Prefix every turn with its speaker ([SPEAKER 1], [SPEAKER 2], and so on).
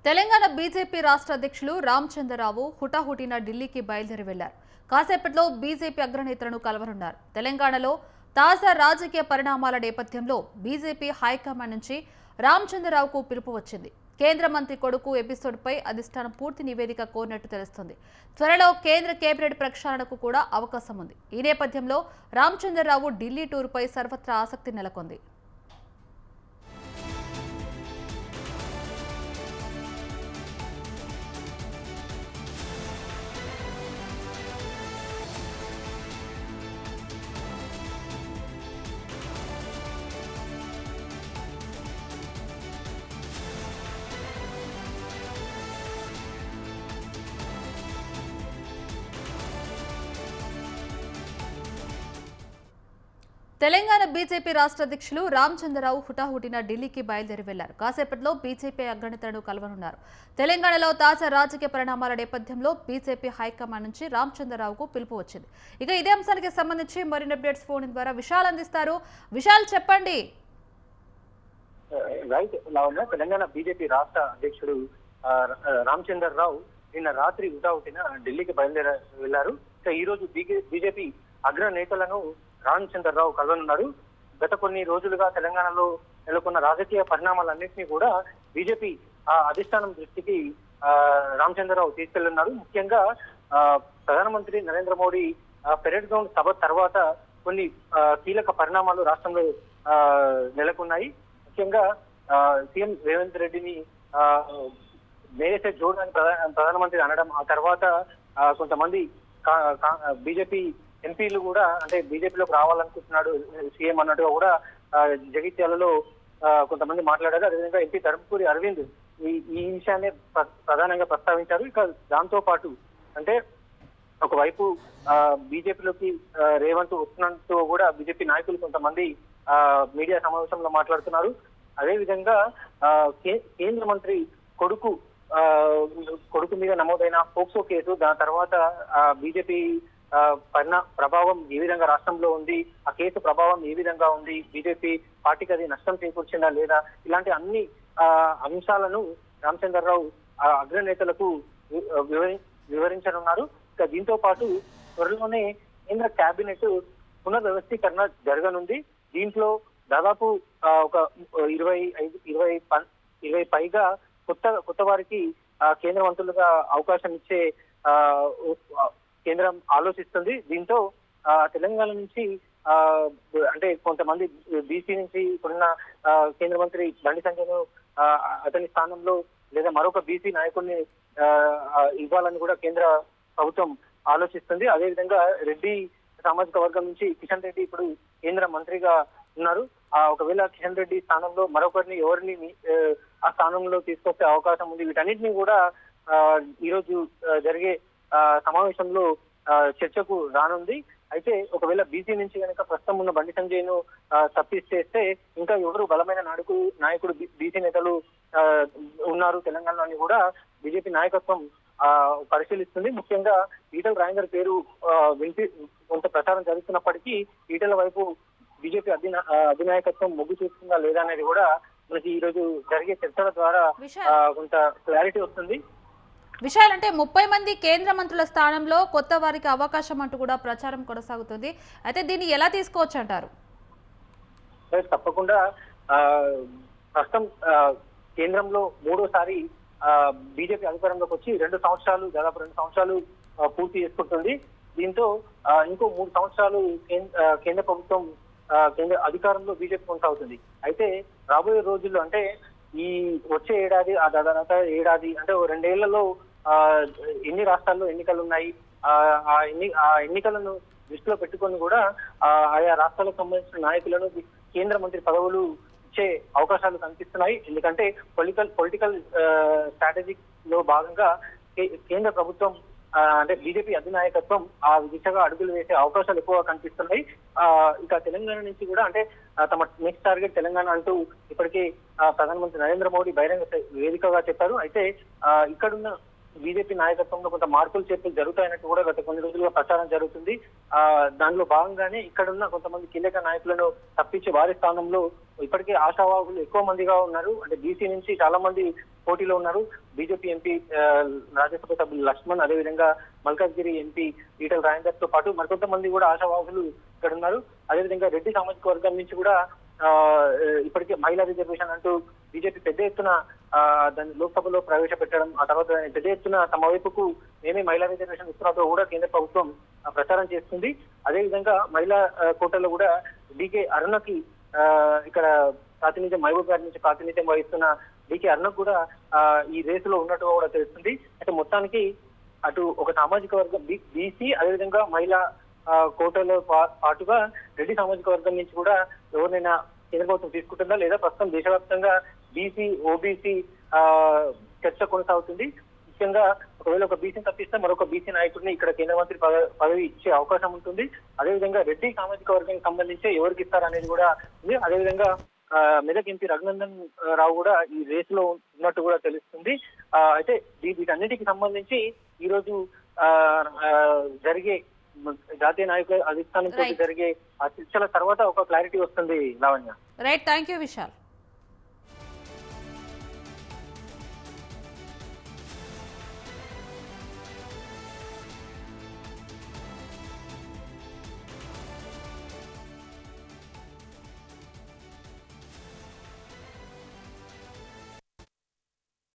[SPEAKER 1] Telangana BJP రాష్ట్ర అధ్యక్షులు రామచంద్రరావు హుటాహుటిన ఢిల్లీకి బయలుదేరి వెళ్లారు. కాసేపట్లో బీజేపీ అగ్రనేతలను కలవనున్నారు. తెలంగాణలో తాజా రాజకీయ పరిణామాల నేపథ్యంలో బీజేపీ హైకమాండ్ నుంచి రామచంద్రరావుకు పిలుపు వచ్చింది. కేంద్ర మంత్రి కొడుకు ఎపిసోడ్పై అధిష్టానం పూర్తి నివేదిక కోరినట్టు తెలుస్తోంది. త్వరలో కేంద్ర కేబినెట్ ప్రక్షాళనకు కూడా అవకాశం ఉంది. ఈ నేపథ్యంలో రామచంద్రరావు ఢిల్లీ టూర్పై సర్వత్రా ఆసక్తి నెలకొంది. తెలంగాణ బీజేపీ రాష్ట్ర అధ్యక్షులు రామచంద్రరావు హుటాహుటిన ఢిల్లీకి బయలుదేరి వెళ్లారు. కాసేపట్లో బీజేపీ అగ్రనేతలను కలవనున్నారు. తెలంగాణలో తాజా రాజకీయ పరిణామాల నేపథ్యంలో బీజేపీ హైకమాండ్ నుంచి రామచంద్రరావుకు పిలుపు వచ్చింది. ఇక ఇదే అంశానికి సంబంధించి మరిన్ని అప్డేట్స్ ఫోన్ ద్వారా విశాల్ అందిస్తారు. విశాల్, చెప్పండి.
[SPEAKER 2] తెలంగాణ బీజేపీ రాష్ట్ర అధ్యక్షుడు రామచంద్రరావు నిన్న రాత్రి హుటాహుటిన ఢిల్లీకి బయలుదేరి వెళ్లారు. ఈ రోజు బీజేపీ అగ్ర నేతలను రామచంద్రరావు కలవనున్నారు. గత కొన్ని రోజులుగా తెలంగాణలో నెలకొన్న రాజకీయ పరిణామాలన్నింటినీ కూడా బీజేపీ అధిష్టానం దృష్టికి రామచంద్రరావు తీసుకెళ్లున్నారు. ముఖ్యంగా ప్రధానమంత్రి నరేంద్ర మోడీ పెరేడ్ గ్రౌండ్ సభ తర్వాత కొన్ని కీలక పరిణామాలు రాష్ట్రంలో నెలకొన్నాయి. ముఖ్యంగా సీఎం రేవంత్ రెడ్డిని మేరేసే చూడని ప్రధానమంత్రి అనడం, ఆ తర్వాత కొంతమంది బీజేపీ ఎంపీలు కూడా అంటే బీజేపీలోకి రావాలనుకుంటున్నాడు సీఎం అన్నట్టుగా కూడా జగిత్యాలలో కొంతమంది మాట్లాడారు. అదేవిధంగా ఎంపీ ధర్మపురి అరవింద్ ఈ విషయాన్ని ప్రధానంగా ప్రస్తావించారు. ఇక దాంతో పాటు అంటే ఒకవైపు బీజేపీలోకి రేవంత్ వస్తున్నట్టు కూడా బీజేపీ నాయకులు కొంతమంది మీడియా సమావేశంలో మాట్లాడుతున్నారు. అదేవిధంగా కేంద్ర మంత్రి కొడుకు మీద నమోదైన పోక్సో కేసు, దాని తర్వాత బీజేపీ ప్రభావం ఏ విధంగా రాష్ట్రంలో ఉంది, ఆ కేసు ప్రభావం ఏ విధంగా ఉంది, బీజేపీ పార్టీకి అది నష్టం చేకూర్చిందా లేదా, ఇలాంటి అన్ని అంశాలను రామచంద్రరావు అగ్రనేతలకు వివరించనున్నారు. ఇక దీంతో పాటు త్వరలోనే కేంద్ర కేబినెట్ పునర్వ్యవస్థీకరణ జరగనుంది. దీంట్లో దాదాపు ఒక 20 పైగా కొత్త వారికి కేంద్ర మంత్రులుగా అవకాశం ఇచ్చే కేంద్రం ఆలోచిస్తుంది. దీంతో తెలంగాణ నుంచి అంటే కొంతమంది బీసీ నుంచి ఇప్పుడున్న కేంద్ర మంత్రి బండి సంజయ్ను అతని స్థానంలో లేదా మరొక బీసీ నాయకుడిని ఇవ్వాలని కూడా కేంద్ర ప్రభుత్వం ఆలోచిస్తుంది. అదేవిధంగా రెడ్డి సామాజిక వర్గం నుంచి కిషన్ రెడ్డి ఇప్పుడు కేంద్ర మంత్రిగా ఉన్నారు. ఒకవేళ కిషన్ రెడ్డి స్థానంలో మరొకరిని ఎవరిని ఆ స్థానంలో తీసుకొచ్చే అవకాశం ఉంది. వీటన్నిటిని కూడా ఈరోజు జరిగే సమావేశంలో చర్చకు రానుంది. అయితే ఒకవేళ బీసీ నుంచి కనుక ప్రస్తుతం ఉన్న బండి సంజయ్ ను తప్పిస్తే ఇంకా ఎవరు బలమైన నాయకుడు బీసీ నేతలు ఉన్నారు తెలంగాణలో అని కూడా బీజేపీ నాయకత్వం పరిశీలిస్తుంది. ముఖ్యంగా ఈటల రాజేందర్ పేరు కొంత ప్రచారం జరుగుతున్నప్పటికీ ఈటల వైపు బీజేపీ అధినాయకత్వం మొగ్గు చూస్తుందా లేదా అనేది కూడా మనకి ఈ రోజు జరిగే చర్చల ద్వారా కొంత క్లారిటీ వస్తుంది.
[SPEAKER 1] విషయాలు అంటే 30 మంది కేంద్ర మంత్రుల స్థానంలో కొత్త వారికి అవకాశం అంటూ కూడా ప్రచారం కొనసాగుతుంది. అయితే దీన్ని ఎలా తీసుకోవచ్చు అంటారు?
[SPEAKER 2] తప్పకుండా ప్రస్తుతం కేంద్రంలో మూడోసారి బీజేపీ అధికారంలోకి వచ్చి దాదాపు 2 సంవత్సరాలు పూర్తి చేసుకుంటుంది. దీంతో ఇంకో 3 సంవత్సరాలు కేంద్ర ప్రభుత్వం కేంద్ర అధికారంలో బీజేపీ కొనసాగుతుంది. అయితే రాబోయే రోజుల్లో అంటే ఈ వచ్చే ఏడాది ఆ తర్వాత ఏడాది అంటే 2 ఏళ్లలో ఎన్ని రాష్ట్రాల్లో ఎన్నికలు ఉన్నాయి, ఆ ఎన్నికలను దృష్టిలో పెట్టుకొని కూడా ఆయా రాష్ట్రాలకు సంబంధించిన నాయకులను కేంద్ర మంత్రి పదవులు ఇచ్చే అవకాశాలు కనిపిస్తున్నాయి. ఎందుకంటే పొలిటికల్ స్ట్రాటజీ లో భాగంగా కేంద్ర ప్రభుత్వం అంటే బీజేపీ అధినాయకత్వం ఆ దిశగా అడుగులు వేసే అవకాశాలు ఎక్కువగా కనిపిస్తున్నాయి. ఇక తెలంగాణ నుంచి కూడా అంటే తమ నెక్స్ట్ టార్గెట్ తెలంగాణ అంటూ ఇప్పటికే ప్రధానమంత్రి నరేంద్ర మోడీ బహిరంగ వేదికగా చెప్పారు. అయితే ఇక్కడున్న బీజేపీ నాయకత్వంలో కొంత మార్పులు చేర్పులు జరుగుతాయన్నట్టు కూడా గత కొన్ని రోజులుగా ప్రచారం జరుగుతుంది. దానిలో భాగంగానే ఇక్కడున్న కొంతమంది కీలక నాయకులను తప్పించి వారి స్థానంలో ఇప్పటికే ఆశావాహులు ఎక్కువ మందిగా ఉన్నారు. అంటే బీసీ నుంచి చాలా మంది పోటీలో ఉన్నారు. బీజేపీ ఎంపీ రాజ్యసభ సభ్యులు లక్ష్మణ్, అదేవిధంగా మల్కాజ్గిరి ఎంపీ ఈటల రాజేందర్ తో పాటు మరికొంతమంది కూడా ఆశావాహులు ఇక్కడ ఉన్నారు. అదేవిధంగా రెడ్డి సామాజిక వర్గం నుంచి కూడా ఇప్పటికే మహిళా రిజర్వేషన్ అంటూ బీజేపీ పెద్ద ఎత్తున దాన్ని లోక్సభలో ప్రవేశపెట్టడం, ఆ తర్వాత దాన్ని పెద్ద ఎత్తున తమ వైపుకు మేమే మహిళా రిజర్వేషన్ ఇస్తున్నట్టు కూడా కేంద్ర ప్రభుత్వం ప్రచారం చేస్తుంది. అదేవిధంగా మహిళా కోటలో కూడా డీకే అరుణకి ఇక్కడ ప్రాతినిధ్యం, మహబూబ్ గారి నుంచి ప్రాతినిధ్యం వహిస్తున్న డీకే అరుణకు కూడా ఈ రేసులో ఉన్నట్టుగా కూడా తెలుస్తుంది. అయితే మొత్తానికి అటు ఒక సామాజిక వర్గం బీసీ, అదేవిధంగా మహిళా కోటలో పాటుగా రెడ్డి సామాజిక వర్గం నుంచి కూడా ఎవరినైనా కేంద్ర ప్రభుత్వం తీసుకుంటుందా లేదా ప్రస్తుతం దేశవ్యాప్తంగా బీసీ ఓబీసీ చర్చ కొనసాగుతుంది. ముఖ్యంగా ఒకవేళ ఒక బీసీని తప్పిస్తే మరొక బీసీ నాయకుడిని ఇక్కడ కేంద్ర మంత్రి పదవి ఇచ్చే అవకాశం ఉంటుంది. అదేవిధంగా రెడ్డి సామాజిక వర్గానికి సంబంధించి ఎవరికి ఇస్తారనేది కూడా ఉంది. అదేవిధంగా మెదక్ ఎంపీ రఘునందన్ రావు కూడా ఈ రేసులో ఉన్నట్టు కూడా తెలుస్తుంది. అయితే వీటన్నిటికి సంబంధించి ఈ రోజు జరిగే జాతీయ నాయకుల అధిష్టానంతో జరిగే ఆ చర్చల తర్వాత ఒక క్లారిటీ వస్తుంది. Lavanya.
[SPEAKER 1] Right, thank you Vishal.